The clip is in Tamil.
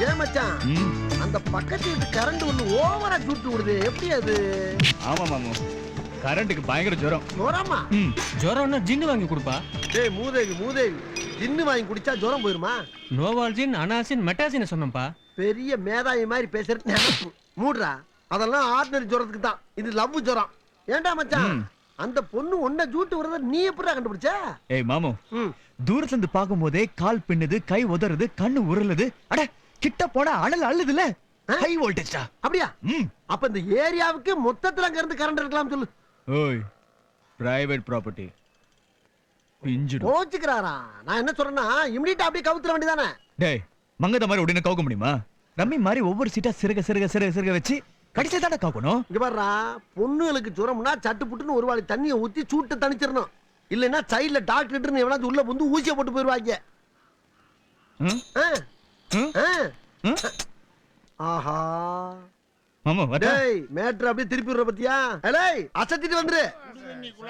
ஏன் மச்சான் அந்த பக்கத்து வீட்டு கரண்ட் ஒண்ணு ஓவரா சுட்டு விடுது, எப்படி அது? ஆமா மாமு, கரண்ட்டுக்கு பயங்கர ஜுரம். ஜுரமா? ஜுரம்னா ஜின்னு வாங்கி கொடுப்பா. டேய் மூதேவி மூதேவி, ஜின்னு வாங்கி குடிச்சா ஜுரம் போயிருமா? நோவால்ஜின், அனாசின், மெட்டாசின் சொன்னப்பா. பெரிய மேதாவி மாதிரி பேசுறது மூடுறா. அதெல்லாம் ஆர்டினரி ஜுரத்துக்கு தான், இது லவ் ஜுரம். ஏன்டா மச்சான் அந்த பொண்ணு ஒன்ன ஜூட்டு வரத நீ எப்படிடா கண்டுபிடிச்ச? ஏய் மாமு, தூரத்துல இருந்து பாக்கும்போதே கால் பின்னுது, கை உதறுது, கண்ணு உருளுது. அட கிட்ட போனா அனல் அள்ளுதுல, ஹை வோல்டேஜா. அப்படியா? அப்ப இந்த ஏரியாவுக்கு மொத்தத்துல அங்க இருந்து கரண்ட் இருக்கலாம் சொல்லு. ஓய், பிரைவேட் ப்ராப்பர்ட்டி பிஞ்சிடு. கோச்சுக்கறாரா? நான் என்ன சொல்றேன்னா இமிடியேட்டா அப்படியே கவுத்துற வேண்டியதானே. டேய் மங்கத மாதிரி உடனே கவுக்க முடியுமா? ரம்மி மாதிரி ஒவ்வொரு சீட்டா சிறுக சிறுக சிறுக சிறுக வச்சு கடிச்சே தானே கவுக்கணும். இங்க பாருடா, பொண்ணுகளுக்கு ஜுரம்னா சட்டு புட்டுன்னு ஒரு வாளி தண்ணியை ஊத்தி சூட்டை தணிச்சிடணும். இல்லைன்னா சைட்ல டாக்டர் எவனாவது உள்ள வந்து ஊசியை போட்டு போயிருவாங்க. ஆஹா மாமா, டேய் மேட்ரு அப்படியே திருப்பி விடுற பத்தியா? ஏய் அசத்திட்டு வந்துரு.